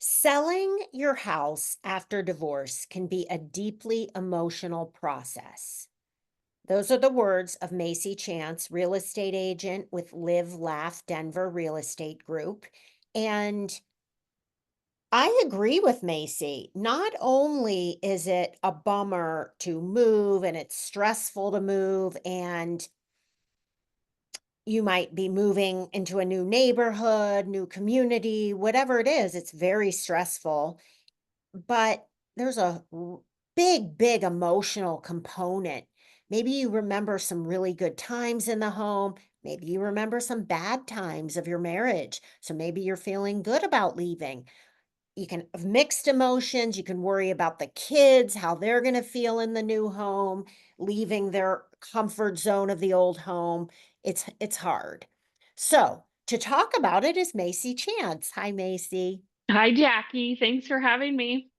Selling your house after divorce can be a deeply emotional process. Those are the words of Macy Chance, real estate agent with Live Laugh Denver Real Estate Group. And I agree with Macy. Not only is it a bummer to move and it's stressful to move, and you might be moving into a new neighborhood, new community, whatever it is, it's very stressful. But there's a big emotional component. Maybe you remember some really good times in the home. Maybe you remember some bad times of your marriage. So maybe you're feeling good about leaving. You can have mixed emotions. You can worry about the kids, how they're going to feel in the new home, leaving their comfort zone of the old home. It's hard. So, to talk about it is Macy Chance. Hi, Macy. Hi, Jackie. Thanks for having me.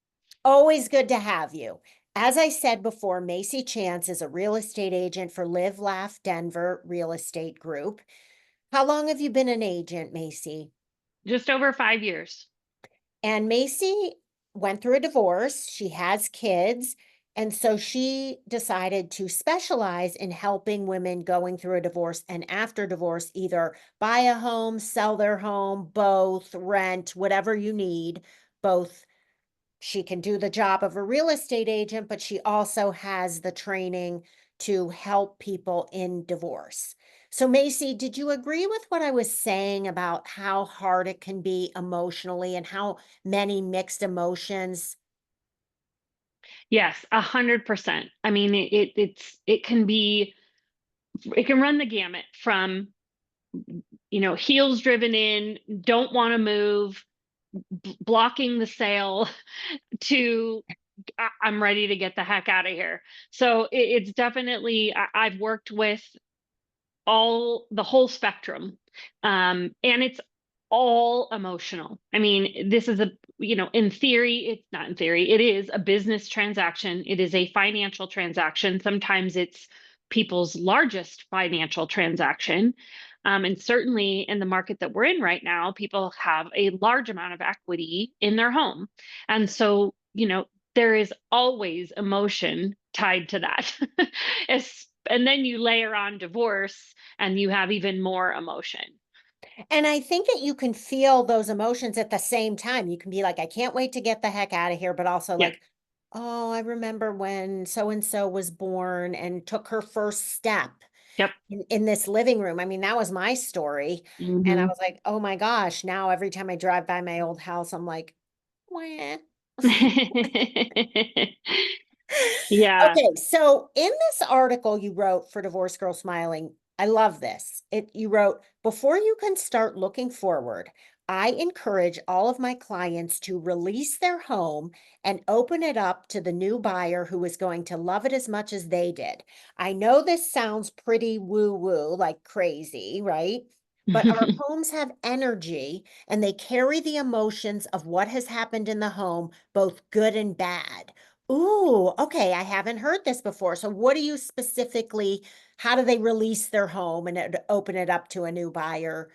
Always good to have you. As I said before, Macy Chance is a real estate agent for Live Laugh Denver Real Estate Group. How long have you been an agent, Macy? Just over 5 years. And Macy went through a divorce. She has kids. And so she decided to specialize in helping women going through a divorce and after divorce either buy a home, sell their home, both, rent, whatever you need, both. She can do the job of a real estate agent, but she also has the training to help people in divorce. So, Macy, did you agree with what I was saying about how hard it can be emotionally and how many mixed emotions? Yes, 100%. I mean, it can run the gamut from, heels driven in, don't want to move, blocking the sale to I'm ready to get the heck out of here. So it's definitely I've worked with all the whole spectrum. And it's all emotional. I mean, this is in theory, it's not in theory, it is a business transaction, it is a financial transaction. Sometimes it's people's largest financial transaction. And certainly in the market that we're in right now, people have a large amount of equity in their home. And so, there is always emotion tied to that. And then you layer on divorce and you have even more emotion. And I think that you can feel those emotions at the same time. You can be like, I can't wait to get the heck out of here, but also Yeah. like, oh, I remember when so and so was born and took her first step Yep. in this living room. I mean, that was my story. And I Hmm. was like, oh my gosh, now every time I drive by my old house, I'm like, wah. Yeah. Okay, so in this article you wrote for Divorce Girl Smiling, I love this. You wrote, before you can start looking forward, I encourage all of my clients to release their home and open it up to the new buyer who is going to love it as much as they did. I know this sounds pretty woo-woo, like crazy, right? But our homes have energy and they carry the emotions of what has happened in the home, both good and bad. Ooh, okay, I haven't heard this before. So what do you specifically how do they release their home and open it up to a new buyer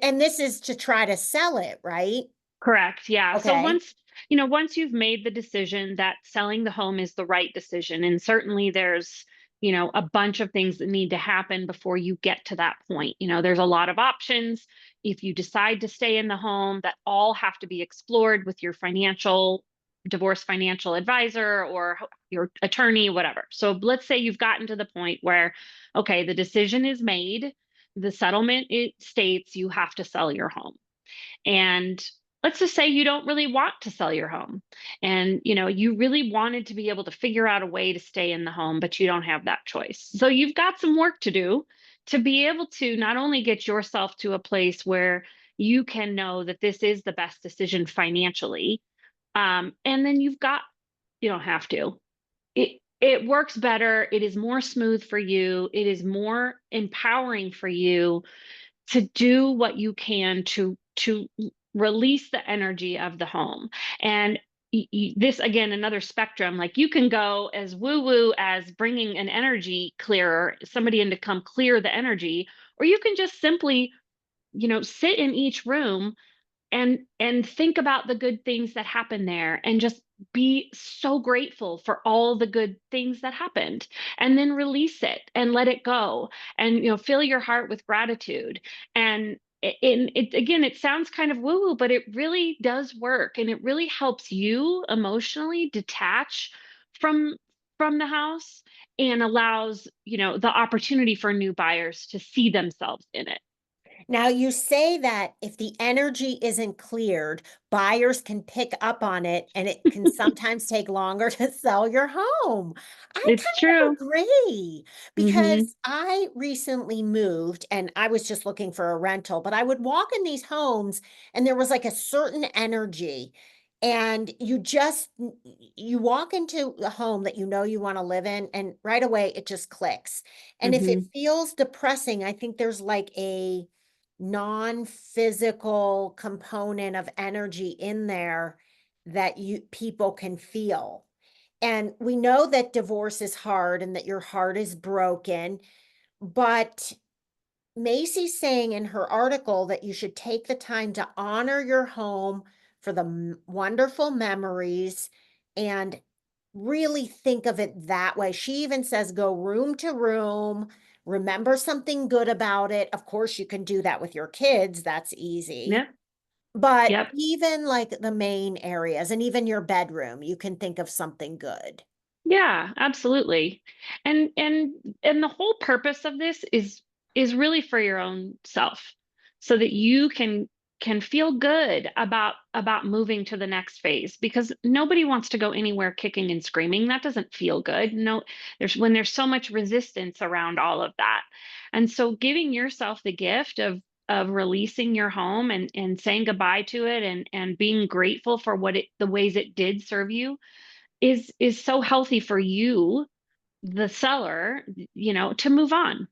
and this is to try to sell it, right? Correct. Yeah. So Okay. once you've made the decision that selling the home is the right decision, and certainly there's, a bunch of things that need to happen before you get to that point. There's a lot of options. If you decide to stay in the home, that all have to be explored with your divorce financial advisor or your attorney, whatever. So let's say you've gotten to the point where, okay, the decision is made, the settlement it states you have to sell your home. And let's just say you don't really want to sell your home and you really wanted to be able to figure out a way to stay in the home, but you don't have that choice. So you've got some work to do to be able to not only get yourself to a place where you can know that this is the best decision financially, and then you don't have to. It works better, it is more smooth for you, it is more empowering for you to do what you can to release the energy of the home. And this again, another spectrum, like you can go as woo woo as bringing an energy clearer, somebody in to come clear the energy, or you can just simply sit in each room and think about the good things that happen there and just be so grateful for all the good things that happened, and then release it and let it go, and fill your heart with gratitude. And it again, it sounds kind of woo woo, but it really does work, and it really helps you emotionally detach from the house, and allows the opportunity for new buyers to see themselves in it. Now, you say that if the energy isn't cleared, buyers can pick up on it and it can sometimes take longer to sell your home. I It's kind of true. agree Hmm. because I recently moved and I was just looking for a rental, but I would walk in these homes and there was like a certain energy. And you walk into a home that you know you want to live in, and right away it just clicks. And if it Hmm. feels depressing, I think there's like a non-physical component of energy in there that you people can feel. And we know that divorce is hard and that your heart is broken, but Macy's saying in her article that you should take the time to honor your home for the wonderful memories and really think of it that way. She even says go room to room, remember something good about it. Of course, you can do that with your kids, that's easy. Yep. But Yep. even like the main areas and even your bedroom, you can think of something good. Yeah, absolutely. And the whole purpose of this is really for your own self, so that you can feel good about moving to the next phase, because nobody wants to go anywhere kicking and screaming. That doesn't feel good. No, there's so much resistance around all of that. And so giving yourself the gift of releasing your home and saying goodbye to it, and being grateful for the ways it did serve you, is so healthy for you, the seller, to move on.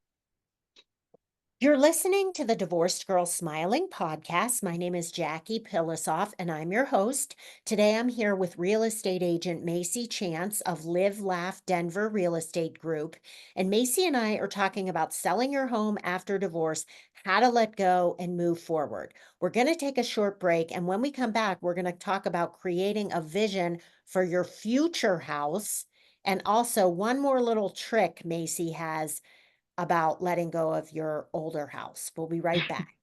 You're listening to the Divorced Girl Smiling podcast. My name is Jackie Pilosoff, and I'm your host. Today, I'm here with real estate agent Macy Chance of Live Laugh Denver Real Estate Group. And Macy and I are talking about selling your home after divorce, how to let go and move forward. We're going to take a short break. And when we come back, we're going to talk about creating a vision for your future house. And also, one more little trick Macy has about letting go of your older house. We'll be right back.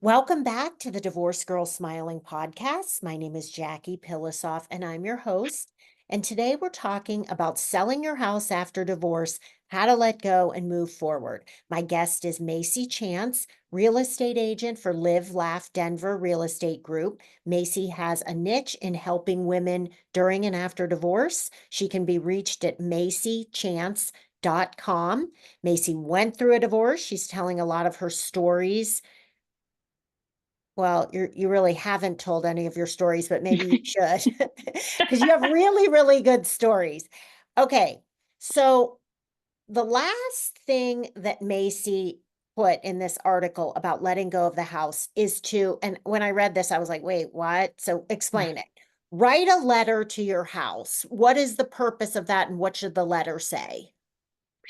Welcome back to the Divorce Girl Smiling podcast. My name is Jackie Pilosoff, and I'm your host. And today we're talking about selling your house after divorce, how to let go and move forward. My guest is Macy Chance, real estate agent for Live Laugh Denver Real Estate Group. Macy has a niche in helping women during and after divorce. She can be reached at macychance.com. Macy went through a divorce. She's telling a lot of her stories. Well, you really haven't told any of your stories, but maybe you should, because you have really, really good stories. Okay, so the last thing that Macy put in this article about letting go of the house is to, and when I read this, I was like, wait, what? So explain it. Write a letter to your house. What is the purpose of that, and what should the letter say?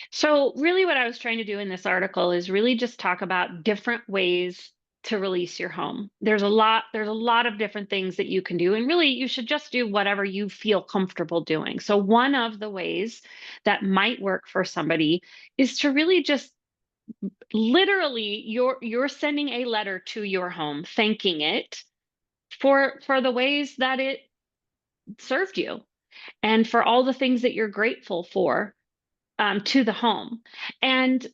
So, really, what I was trying to do in this article is really just talk about different ways to release your home. There's a lot of different things that you can do, and really you should just do whatever you feel comfortable doing. So, one of the ways that might work for somebody is to really just literally, you're sending a letter to your home, thanking it for the ways that it served you, and for all the things that you're grateful for, to the home. And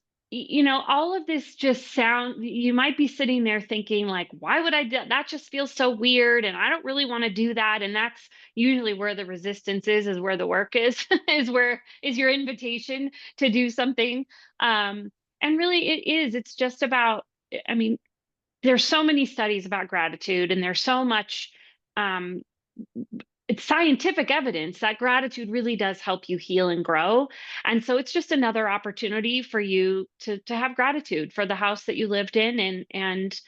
all of this just you might be sitting there thinking, like, why would I do that? That just feels so weird, and I don't really want to do that. And that's usually where the resistance is where the work is, is your invitation to do something. And really it's just about, I mean, there's so many studies about gratitude, and there's so much, um, it's scientific evidence that gratitude really does help you heal and grow. And so it's just another opportunity for you to have gratitude for the house that you lived in, and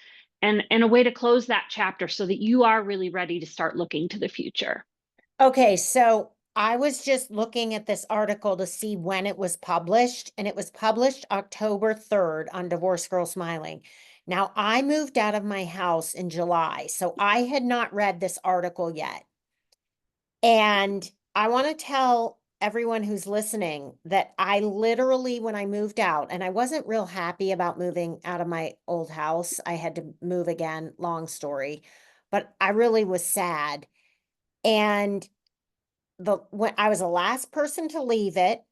a way to close that chapter so that you are really ready to start looking to the future. Okay, so I was just looking at this article to see when it was published, and it was published October 3rd on Divorce Girl Smiling. Now, I moved out of my house in July, so I had not read this article yet. And I want to tell everyone who's listening that I literally, when I moved out, and I wasn't real happy about moving out of my old house, I had to move again, long story, but I really was sad. And when I was the last person to leave it,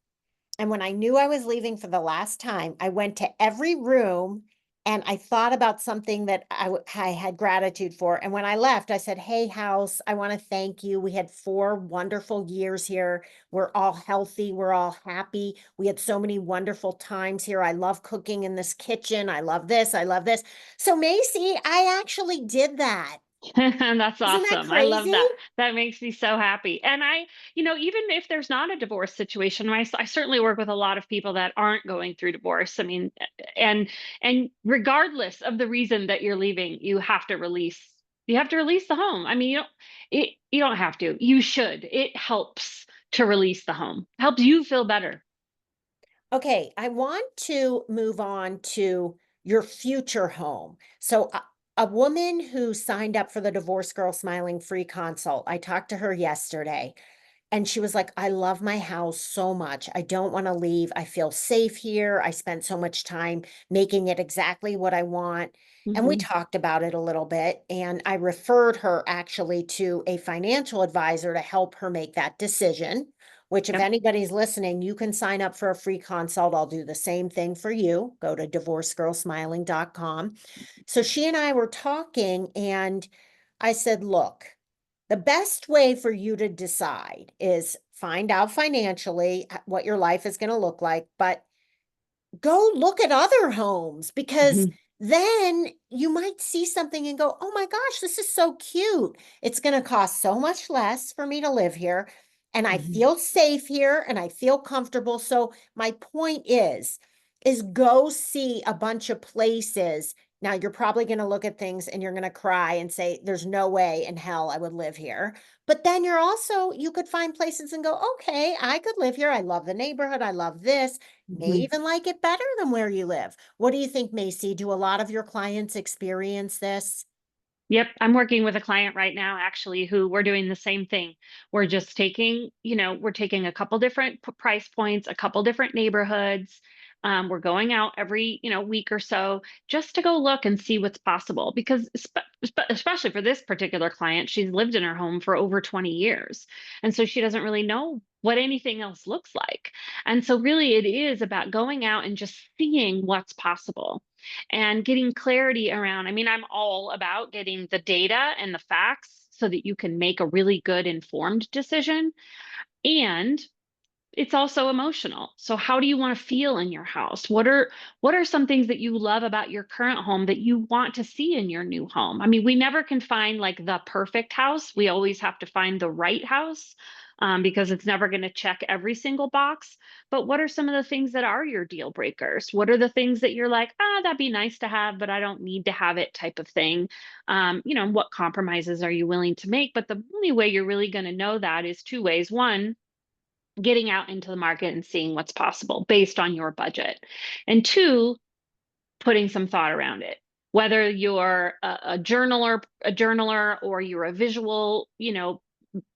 and when I knew I was leaving for the last time, I went to every room and I thought about something that I had gratitude for. And when I left, I said, "Hey, house, I want to thank you. We had 4 wonderful years here. We're all healthy. We're all happy. We had so many wonderful times here. I love cooking in this kitchen. I love this. I love this." So, Macy, I actually did that. That's Isn't that awesome. I love crazy? that. That makes me so happy. And even if there's not a divorce situation, I certainly work with a lot of people that aren't going through divorce. I mean, and and regardless of the reason that you're leaving, you have to release the home. I mean, you don't have to. You should. It helps to release the home. Helps you feel better. Okay, I want to move on to your future home. So, a woman who signed up for the Divorce Girl Smiling free consult, I talked to her yesterday, and she was like, "I love my house so much. I don't want to leave. I feel safe here. I spent so much time making it exactly what I want." And we Hmm. talked about it a little bit, and I referred her actually to a financial advisor to help her make that decision. Which, if Yep. anybody's listening, you can sign up for a free consult. I'll do the same thing for you. Go to divorcegirlsmiling.com. So she and I were talking, and I said, "Look, the best way for you to decide is find out financially what your life is going to look like, but go look at other homes because Hmm. then you might see something and go, 'Oh my gosh, this is so cute. It's going to cost so much less for me to live here. And I Hmm. feel safe here and I feel comfortable.'" So my point is go see a bunch of places. Now you're probably going to look at things and you're going to cry and say, "There's no way in hell I would live here." But then you could find places and go, "Okay, I could live here. I love the neighborhood. I love this. May Hmm. even like it better than where you live." What do you think, Macy? Do a lot of your clients experience this? Yep, I'm working with a client right now actually who we're doing the same thing. We're just we're taking a couple different price points, a couple different neighborhoods. We're going out every, week or so just to go look and see what's possible because especially for this particular client, she's lived in her home for over 20 years. And so she doesn't really know what anything else looks like. And so really it is about going out and just seeing what's possible and getting clarity around. I mean, I'm all about getting the data and the facts so that you can make a really good informed decision. And it's also emotional. So how do you want to feel in your house? What are some things that you love about your current home that you want to see in your new home? I mean, we never can find like the perfect house. We always have to find the right house, because it's never going to check every single box. But what are some of the things that are your deal breakers? What are the things that you're like, that'd be nice to have, but I don't need to have it type of thing? What compromises are you willing to make? But the only way you're really going to know that is two ways. One, getting out into the market and seeing what's possible based on your budget. And two, putting some thought around it. Whether you're a journaler or you're a visual,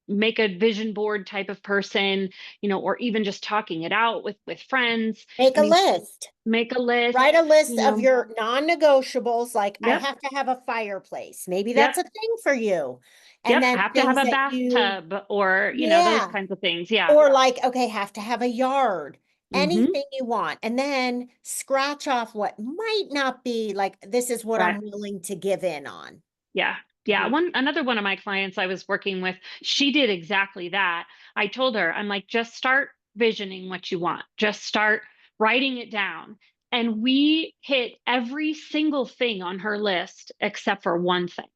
make a vision board type of person, or even just talking it out with friends. Make I a mean, list. make a list, Write a list you of know. your non-negotiables, like, "I Yep, have to have a fireplace." Maybe yep, that's a thing for you. And yep. then Have to have things a that you bathtub or, those yeah. kinds of things. Yeah. Or like, okay, have to have a yard, Hmm. anything you want. And then scratch off what might not be like, this is what Right. I'm willing to give in on. Yeah. Yeah. Mhm. Another one of my clients I was working with, she did exactly that. I told her, I'm like, just start visioning what you want. Just start writing it down. And we hit every single thing on her list except for one thing.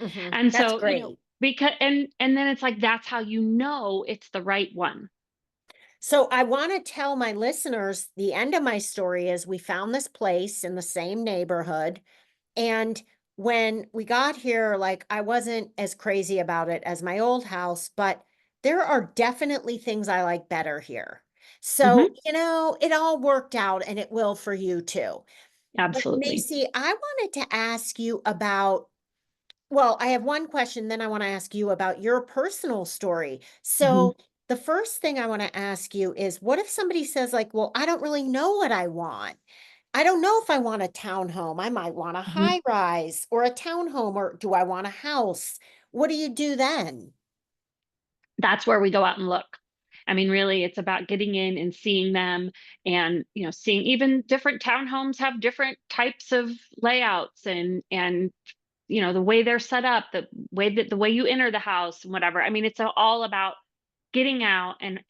Mhm. And That's so, great. because and then it's like that's how you know it's the right one. So I want to tell my listeners the end of my story is we found this place in the same neighborhood. And when we got here, like I wasn't as crazy about it as my old house, but there are definitely things I like better here. So, Hmm. it all worked out and it will for you too. But Absolutely. Macy, I wanted to ask you about, well, I have one question, then I want to ask you about your personal story. Mhm. So, the first thing I want to ask you is what if somebody says, like, well, I don't really know what I want? I don't know if I want a townhome. I might want a Mhm. high rise or a townhome, or do I want a house? What do you do then? That's where we go out and look. I mean, really, it's about getting in and seeing them and, seeing even different townhomes have different types of layouts and the way they're set up, the way you enter the house and whatever. I mean, it's all about getting out and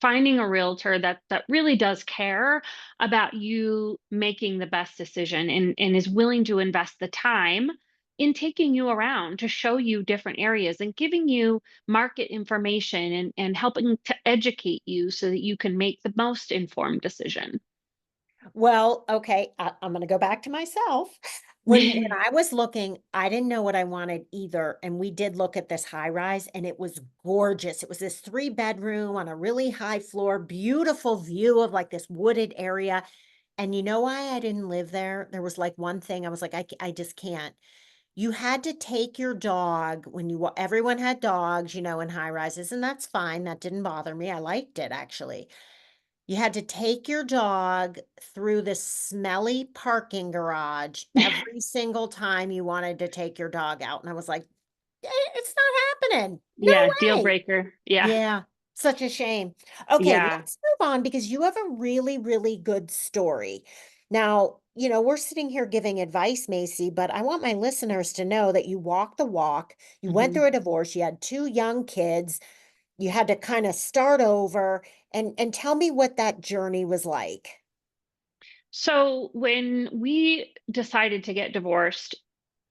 finding a realtor that really does care about you making the best decision and is willing to invest the time in taking you around to show you different areas and giving you market information and helping to educate you so that you can make the most informed decision. Well, okay, I'm gonna go back to myself. When I was looking, I didn't know what I wanted either, and we did look at this high rise, and it was gorgeous. It was this 3-bedroom on a really high floor, beautiful view of, like, this wooded area, and you know why I didn't live there? There was, like, one thing I was like, I just can't." You had to take your dog when everyone had dogs, in high rises, and that's fine, that didn't bother me, I liked it, actually. You had to take your dog through the smelly parking garage every single time you wanted to take your dog out, and I was like, It's not happening. No Yeah, deal way." breaker. Yeah. Yeah, such a shame. Okay, Yeah. let's move on because you have a really, really good story. Now, we're sitting here giving advice, Macy, but I want my listeners to know that you walked the walk, you went Mhm. through a divorce, you had 2 young kids, you had to kinda start over, and tell me what that journey was like. So when we decided to get divorced,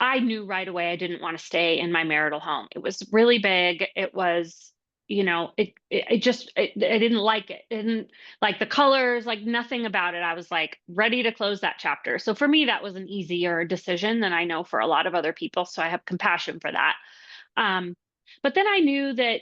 I knew right away I didn't want to stay in my marital home. It was really big. It was, it just, I didn't like it. I didn't like the colors, like nothing about it. I was like ready to close that chapter. So for me, that was an easier decision than I know for a lot of other people. So I have compassion for that. Um, but then I knew that,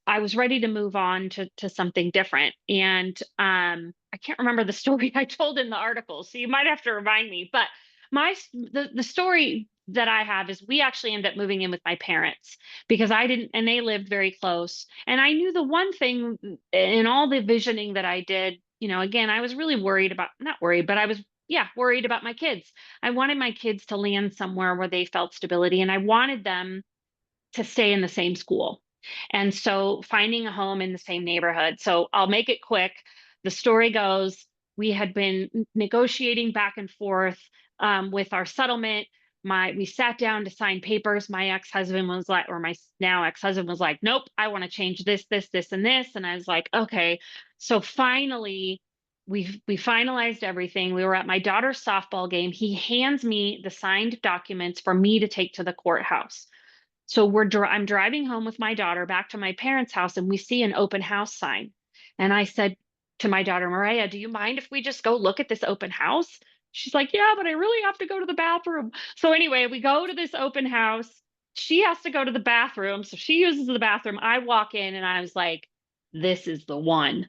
I was ready to move on to something different. And I can't remember the story I told in the article, so you might have to remind me. But the story that I have is we actually ended up moving in with my parents because I didn't, and they lived very close. And I knew the one thing in all the visioning that I did, again, I was really worried about, not worried, but I was, yeah, worried about my kids. I wanted my kids to land somewhere where they felt stability, and I wanted them to stay in the same school. And so finding a home in the same neighborhood. So I'll make it quick. The story goes we had been negotiating back and forth with our settlement. We sat down to sign papers. My ex-husband was like, or my now ex-husband was like, nope, I want to change this, and this. And I was like, okay. So finally, we finalized everything. We were at my daughter's softball game. He hands me the signed documents for me to take to the courthouse. So I'm driving home with my daughter back to my parents' house, and we see an open house sign. And I said to my daughter, Maria, do you mind if we just go look at this open house? She's like, yeah, but I really have to go to the bathroom. So anyway, we go to this open house. She has to go to the bathroom. So she uses the bathroom. I walk in and I was like, this is the one.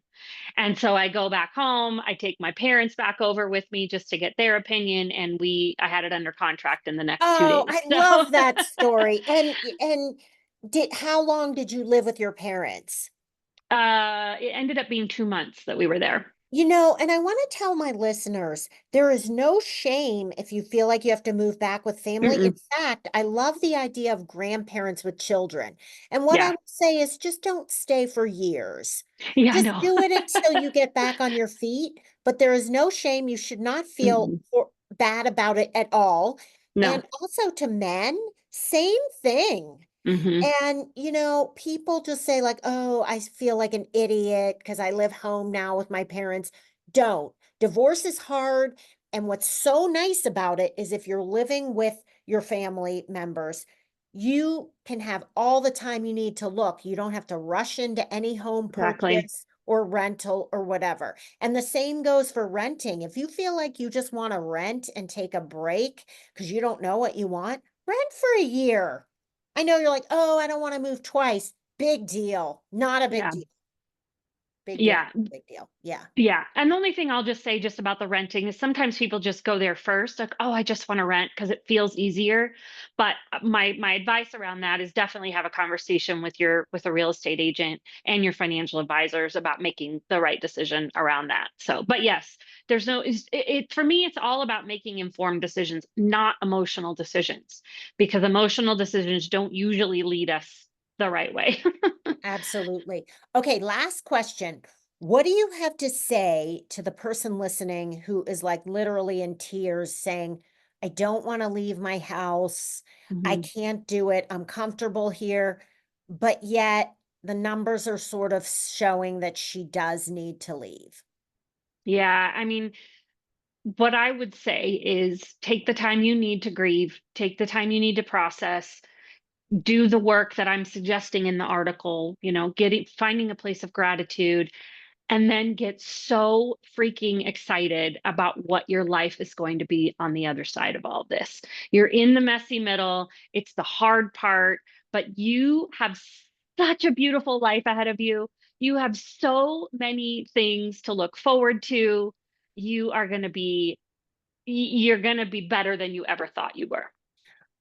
And so I go back home, I take my parents back over with me just to get their opinion, and I had it under contract in the next 2 Oh, days. I So love that story. And did how long did you live with your parents? it ended up being 2 months that we were there. And I want to tell my listeners, there is no shame if you feel like you have to move back with family. In Mm-mm. fact, I love the idea of grandparents with children. And what I Yeah. would say is just don't stay for years. Yeah, I Just know. do it until you get back on your feet. But there is no shame. You should not feel Mm-mm. bad about it at all. No. And also to men, same thing. Mhm. And, people just say, like, oh, I feel like an idiot because I live home now with my parents. Don't. Divorce is hard. And what's so nice about it is if you're living with your family members, you can have all the time you need to look. You don't have to rush into any home Exactly. purchase or rental or whatever. And the same goes for renting. If you feel like you just want to rent and take a break because you don't know what you want, rent for a year. I know you're like, "Oh, I don't wanna move twice." Big deal. Not a big Yeah. deal. big deal, Yeah. big deal. Yeah. Yeah, and the only thing I'll just say just about the renting is sometimes people just go there first, like, "Oh, I just wanna rent because it feels easier." But, my advice around that is definitely have a conversation with a real estate agent and your financial advisors about making the right decision around that. So, but yes, there's no it for me, it's all about making informed decisions, not emotional decisions, because emotional decisions don't usually lead us the right way. Absolutely. Okay, last question. What do you have to say to the person listening who is like literally in tears saying, I don't want to leave my house. I Mhm. can't do it. I'm comfortable here. But yet the numbers are sort of showing that she does need to leave. Yeah, I mean, what I would say is take the time you need to grieve, take the time you need to process, do the work that I'm suggesting in the article, getting finding a place of gratitude, and then get so freaking excited about what your life is going to be on the other side of all this. You're in the messy middle, it's the hard part, but you have such a beautiful life ahead of you. You have so many things to look forward to. You are going to be you're gonna be better than you ever thought you were.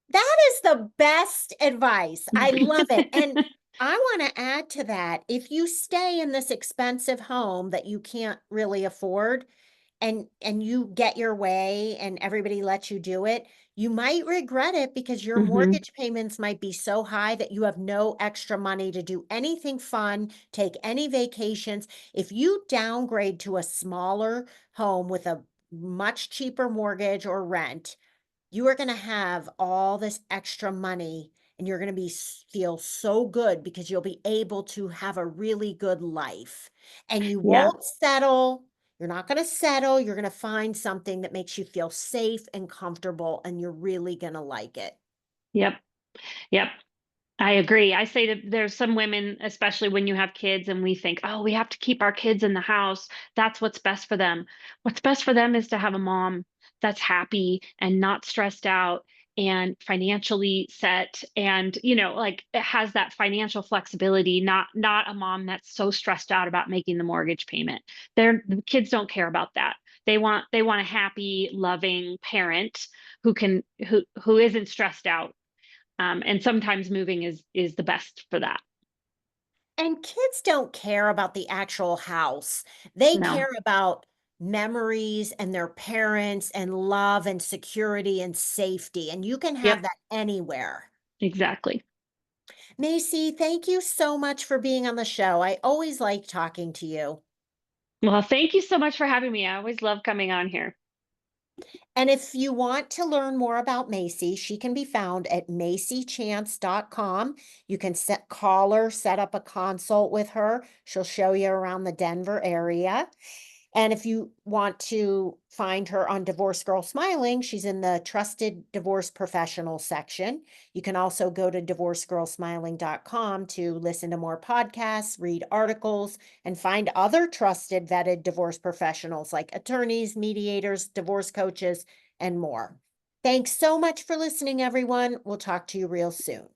That is the best advice. I love it. And I want to add to that, if you stay in this expensive home that you can't really afford and you get your way and everybody lets you do it, you might regret it because your Mhm, mortgage payments might be so high that you have no extra money to do anything fun, take any vacations. If you downgrade to a smaller home with a much cheaper mortgage or rent, you are gonna have all this extra money and you're gonna feel so good because you'll be able to have a really good life. And you yeah, won't settle. You're not gonna settle. You're gonna find something that makes you feel safe and comfortable, and you're really gonna like it. yep, yep, I agree. I say that there's some women, especially when you have kids and we think, "Oh, we have to keep our kids in the house. That's what's best for them." What's best for them is to have a mom that's happy and not stressed out and financially set and, like, it has that financial flexibility, not a mom that's so stressed out about making the mortgage payment. The kids don't care about that. They want a happy, loving parent who isn't stressed out, and sometimes moving is the best for that. And kids don't care about the actual house. They No. care about memories and their parents and love and security and safety, and you can have Yep, that anywhere. exactly. Macy, thank you so much for being on the show. I always like talking to you. Well, thank you so much for having me. I always love coming on here. And if you want to learn more about Macy, she can be found at macychance.com. You can call her, set up a consult with her. She'll show you around the Denver area. And if you want to find her on Divorce Girl Smiling, she's in the Trusted Divorce Professional section. You can also go to divorcegirlsmiling.com to listen to more podcasts, read articles, and find other trusted, vetted divorce professionals like attorneys, mediators, divorce coaches, and more. Thanks so much for listening, everyone. We'll talk to you real soon.